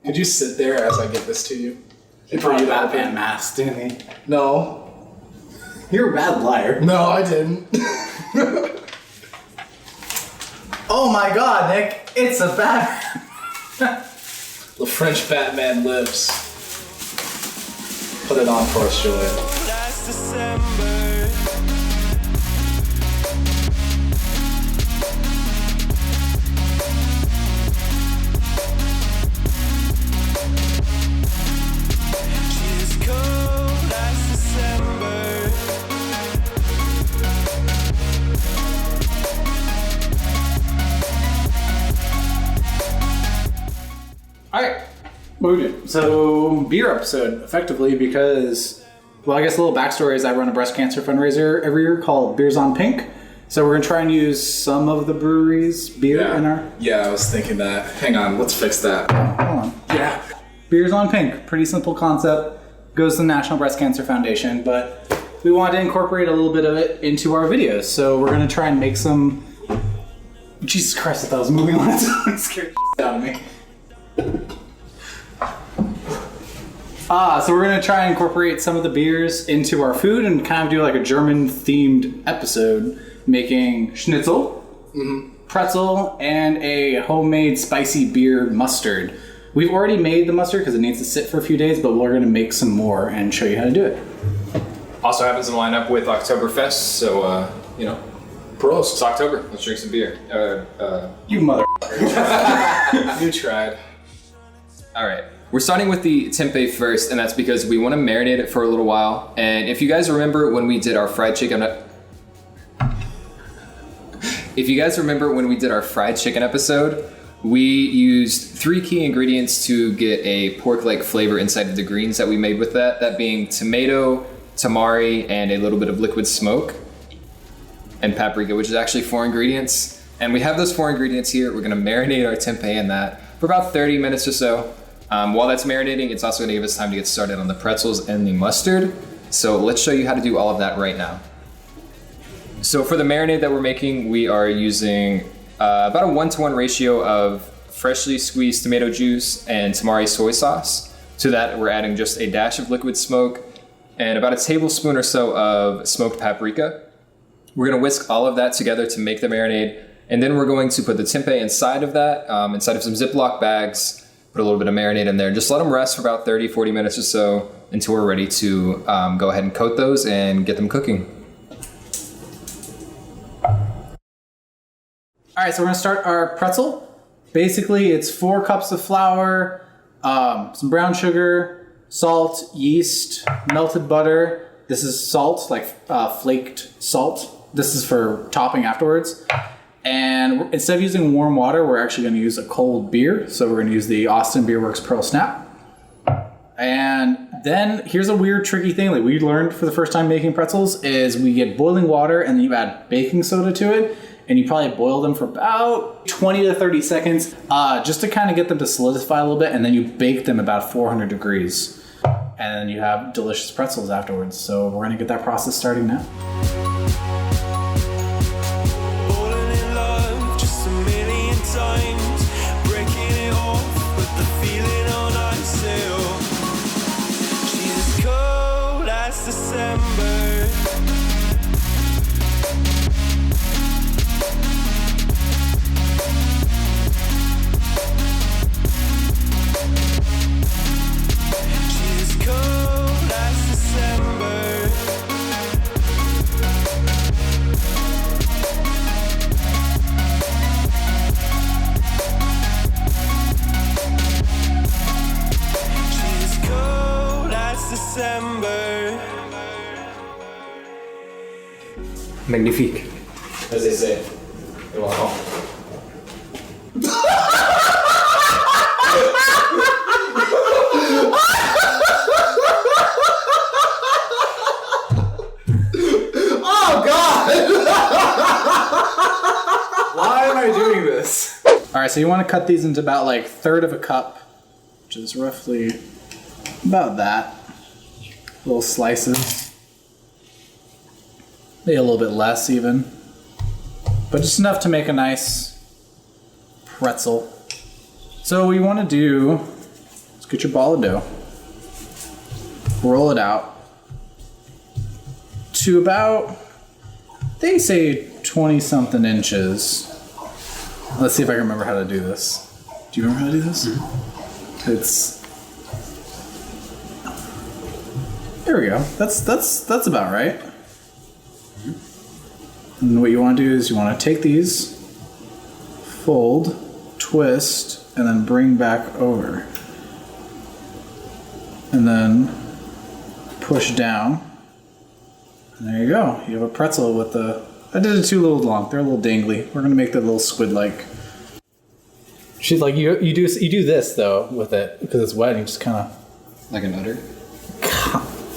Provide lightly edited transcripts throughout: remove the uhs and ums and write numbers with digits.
Could you sit there as I get this to you? He brought a Batman mask, didn't he? No. You're a bad liar. No, I didn't. Oh my god, Nick. It's a Batman. The French Batman lives. Put it on for us, Julian. Last December. She's cold last December. Alright. What are we doing? So, beer episode, effectively, because, well, I guess a little backstory is I run a breast cancer fundraiser every year called Beers on Pink. So we're going to try and use some of the breweries' beer in our... Yeah, I was thinking that. Hang on, let's fix that. Hold on. Yeah. Beers on Pink. Pretty simple concept. Goes to the National Breast Cancer Foundation, but we wanted to incorporate a little bit of it into our videos. So we're going to try and make some... Jesus Christ, I thought I was moving on. It scared the out of me. So we're going to try and incorporate some of the beers into our food and kind of do like a German-themed episode, making schnitzel, pretzel, and a homemade spicy beer mustard. We've already made the mustard because it needs to sit for a few days, but we're going to make some more and show you how to do it. Also happens to line up with Oktoberfest, so, Prost. it's October. Let's drink some beer. You mother... You tried. All right. We're starting with the tempeh first, and that's because we want to marinate it for a little while. And if you guys remember when we did our fried chicken... episode, we used 3 key ingredients to get a pork-like flavor inside of the greens that we made with that. That being tomato, tamari, and a little bit of liquid smoke. And paprika, which is actually 4 ingredients. And we have those 4 ingredients here. We're going to marinate our tempeh in that for about 30 minutes or so. While that's marinating, it's also going to give us time to get started on the pretzels and the mustard. So let's show you how to do all of that right now. So for the marinade that we're making, we are using about a 1-to-1 ratio of freshly squeezed tomato juice and tamari soy sauce. To that, we're adding just a dash of liquid smoke and about a tablespoon or so of smoked paprika. We're going to whisk all of that together to make the marinade. And then we're going to put the tempeh inside of that, inside of some Ziploc bags. Put a little bit of marinade in there. Just let them rest for about 30, 40 minutes or so until we're ready to go ahead and coat those and get them cooking. All right, so we're gonna start our pretzel. Basically, it's 4 cups of flour, some brown sugar, salt, yeast, melted butter. This is salt, like flaked salt. This is for topping afterwards. And instead of using warm water, we're actually going to use a cold beer. So we're going to use the Austin Beer Works Pearl Snap. And then here's a weird, tricky thing that we learned for the first time making pretzels is we get boiling water and then you add baking soda to it. And you probably boil them for about 20 to 30 seconds just to kind of get them to solidify a little bit. And then you bake them about 400 degrees. And then you have delicious pretzels afterwards. So we're going to get that process starting now. December. She's cold last December. She's cold last December. Magnifique. As they say. You're welcome. Oh, God! Why am I doing this? All right, so you want to cut these into about like 1/3 of a cup, which is roughly about that. Little slices. Maybe a little bit less even. But just enough to make a nice pretzel. So what you want to do get your ball of dough, roll it out to about, they say 20 something inches. Let's see if I can remember how to do this. Do you remember how to do this? Mm-hmm. There we go. That's about right. Mm-hmm. And what you want to do is you want to take these, fold, twist, and then bring back over. And then push down. And there you go. You have a pretzel with the... I did it too little long. They're a little dangly. We're gonna make that a little squid-like. She's like, you do this though with it because it's wet. And you just kind of Like a nutter?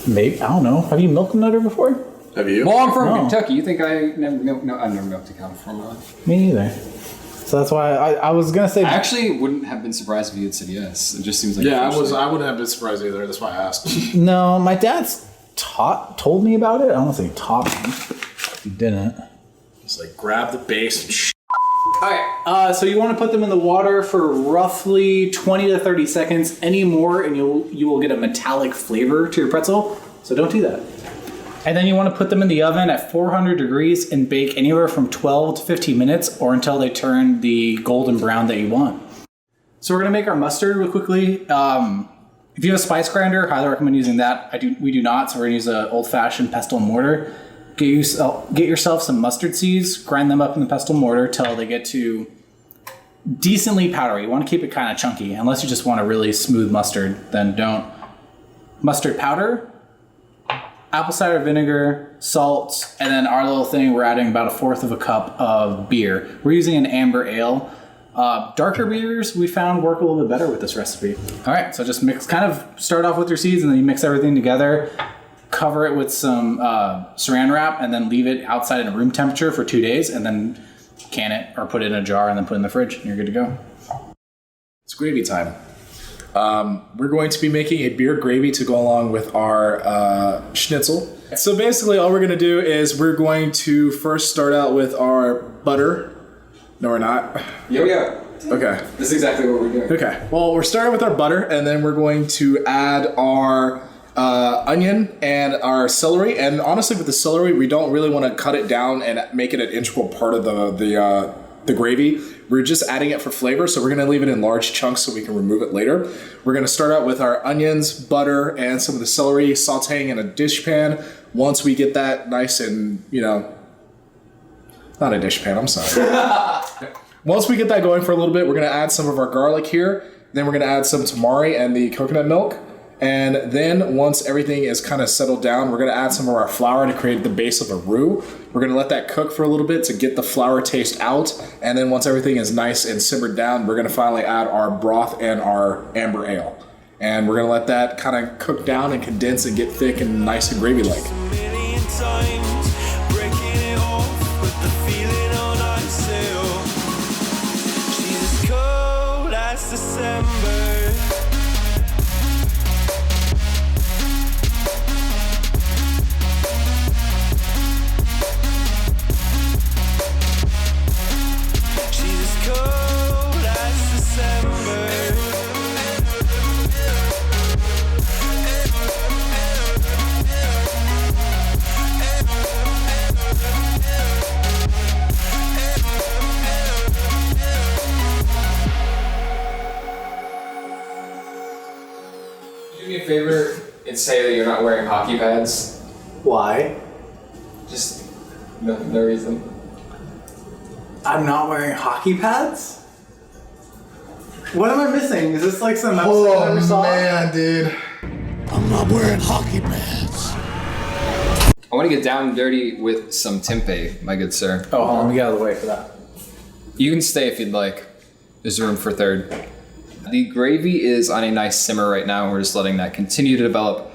maybe, I don't know. Have you milked a nutter before? Have you? Well, I'm from No. Kentucky. You think I never milked? No, I've never milked a cow before in my life. Me neither. So that's why I was gonna say. I actually wouldn't have been surprised if you had said yes. It just seems like Yeah, I wouldn't have been surprised either. That's why I asked. No, my dad's told me about it. I don't want to say taught me. He didn't. It's like grab the base and Alright, so you want to put them in the water for roughly 20 to 30 seconds. Any more and you will get a metallic flavor to your pretzel. So don't do that. And then you want to put them in the oven at 400 degrees and bake anywhere from 12 to 15 minutes or until they turn the golden brown that you want. So we're going to make our mustard real quickly. If you have a spice grinder, highly recommend using that. We do not, so we're going to use an old-fashioned pestle and mortar. Get yourself some mustard seeds, grind them up in the pestle mortar till they get to decently powdery. You want to keep it kind of chunky. Unless you just want a really smooth mustard, then don't. Mustard powder, apple cider vinegar, salt, and then our little thing, we're adding about 1/4 cup of beer. We're using an amber ale. Darker beers we found work a little bit better with this recipe. All right, so just start off with your seeds and then you mix everything together. Cover it with some saran wrap and then leave it outside in room temperature for 2 days and then can it or put it in a jar and then put it in the fridge and you're good to go. It's gravy time. We're going to be making a beer gravy to go along with our schnitzel. So basically all we're going to do is we're going to first start out with our butter. No, we're not. Yeah, we are. Okay. This is exactly what we're doing. Okay. Well, we're starting with our butter and then we're going to add our onion and our celery. And honestly, with the celery, we don't really want to cut it down and make it an integral part of the gravy. We're just adding it for flavor, so we're going to leave it in large chunks so we can remove it later. We're going to start out with our onions, butter, and some of the celery, sauteing in a dish pan. Once we get that nice and, not a dish pan, I'm sorry. Once we get that going for a little bit, we're going to add some of our garlic here. Then we're going to add some tamari and the coconut milk. And then once everything is kind of settled down, we're going to add some of our flour to create the base of a roux. We're going to let that cook for a little bit to get the flour taste out. And then once everything is nice and simmered down, we're going to finally add our broth and our amber ale. And we're going to let that kind of cook down and condense and get thick and nice and gravy-like. Million times, breaking it off with the feeling on myself. She's as cold as December. Do me a favor and say that you're not wearing hockey pads. Why? Just no reason. I'm not wearing hockey pads? What am I missing? Is this like some episode I never saw? man, dude. I'm not wearing hockey pads. I want to get down and dirty with some tempeh, my good sir. Oh, hold on, we get out of the way for that. You can stay if you'd like. There's room for third. The gravy is on a nice simmer right now, and we're just letting that continue to develop.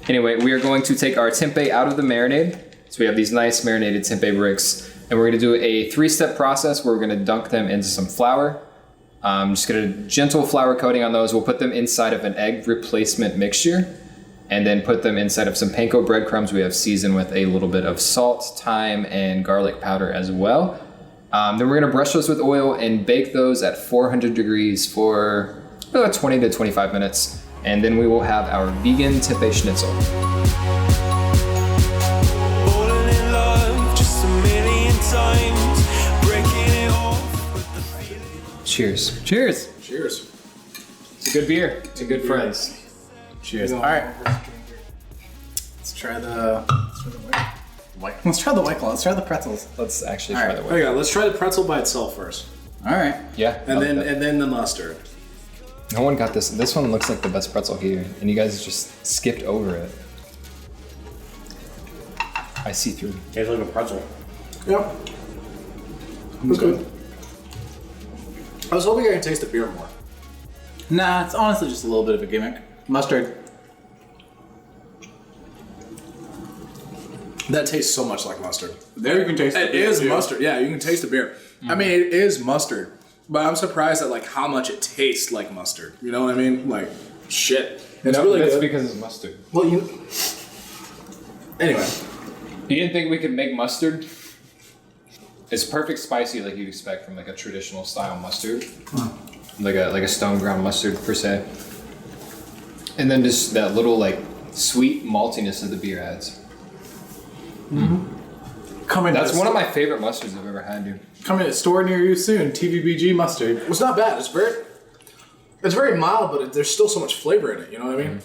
Anyway, we are going to take our tempeh out of the marinade. So we have these nice marinated tempeh bricks, and we're going to do a 3-step process where we're going to dunk them into some flour. Just get a gentle flour coating on those. We'll put them inside of an egg replacement mixture, and then put them inside of some panko breadcrumbs we have seasoned with a little bit of salt, thyme, and garlic powder as well. Then we're gonna brush those with oil and bake those at 400 degrees for about 20 to 25 minutes. And then we will have our vegan Tempeh Schnitzel. Falling in love just a million times, breaking it off with the feeling. Cheers. Cheers. Cheers. It's a good beer. It's a good friends. Cheers. All right. Let's try the white. Let's try the white claw. Let's try the pretzels. Let's actually All try right. the Okay, way. let's try the pretzel by itself first, All right. Yeah. and I like that. then the mustard. No one got this. This one looks like the best pretzel here, and you guys just skipped over it. I see through. Tastes like a pretzel. Yep. It's good. I was hoping I could taste the beer more. Nah, it's honestly just a little bit of a gimmick. Mustard. That tastes so much like mustard. There you can taste It is mustard. Yeah, you can taste the beer. I mean, it is mustard, but I'm surprised at like how much it tastes like mustard. You know what I mean? Like, shit. It's really that's good. because it's mustard. Well, anyway, You didn't think we could make mustard? It's perfect spicy like you'd expect from like a traditional style mustard. Like a stone ground mustard per se. And then just that little like sweet maltiness that the beer adds. That's one of my favorite mustards I've ever had, dude. Coming to a store near you soon. TVBG mustard. it's not bad. It's very mild, but there's still so much flavor in it. You know what I mean?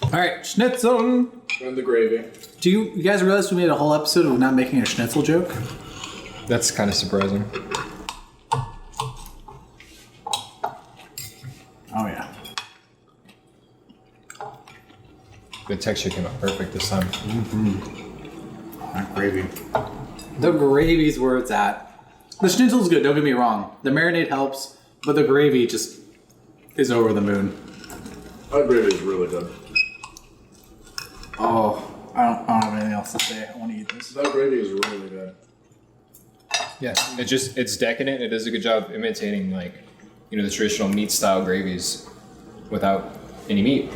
All right, schnitzel. And the gravy. Do you guys realize we made a whole episode of not making a schnitzel joke? That's kind of surprising. Oh yeah. The texture came out perfect this time. That gravy. The gravy's where it's at. The schnitzel's good, don't get me wrong. The marinade helps, but the gravy just is over the moon. That gravy is really good. Oh, I don't have anything else to say. I want to eat this. That gravy is really good. Yeah, it's decadent. It does a good job imitating like, you know, the traditional meat style gravies without any meat,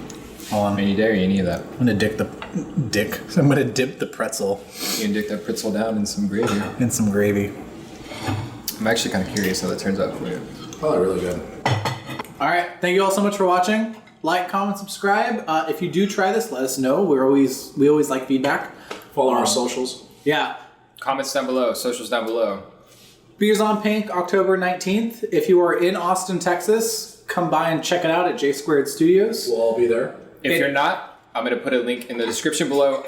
Hold on. any dairy, any of that. I'm gonna dip the pretzel You can dip that pretzel down in some gravy. in some gravy. I'm actually kind of curious how that turns out for you. Probably really good. All right, thank you all so much for watching. Like, comment, subscribe. If you do try this, let us know. We always like feedback. Follow our socials. Yeah. Comments down below, socials down below. Beers on Pink, October 19th. If you are in Austin, Texas, come by and check it out at J Squared Studios. We'll all be there. If you're not, I'm going to put a link in the description below.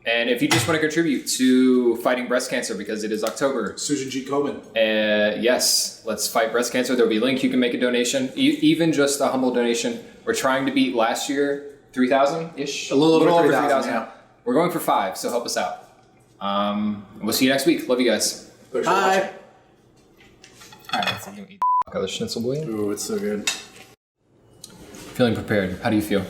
And if you just want to contribute to fighting breast cancer because it is October, Susan G. Komen. yes, let's fight breast cancer. There'll be a link. You can make a donation, even just a humble donation. We're trying to beat last year 3,000-ish. A little over 3,000, yeah. We're going for 5, so help us out. We'll see you next week. Love you guys. Thanks for Bye. watching. All right, let's eat the other schnitzel boy. Ooh, it's so good. Feeling prepared. How do you feel?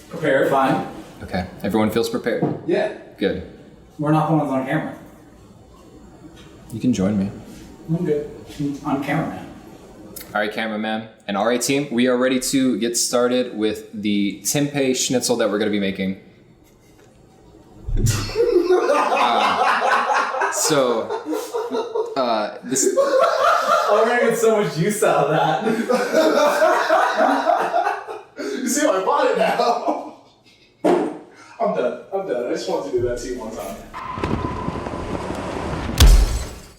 Prepared. Fine. Okay. Everyone feels prepared. Yeah. Good. We're not the ones on camera. You can join me. I'm good. I'm cameraman. All right, cameraman. And all right, team, we are ready to get started with the Tempeh Schnitzel that we're going to be making. This. I'm gonna get so much use out of that. You see, I bought it now. I'm done. I just wanted to do that to you one time.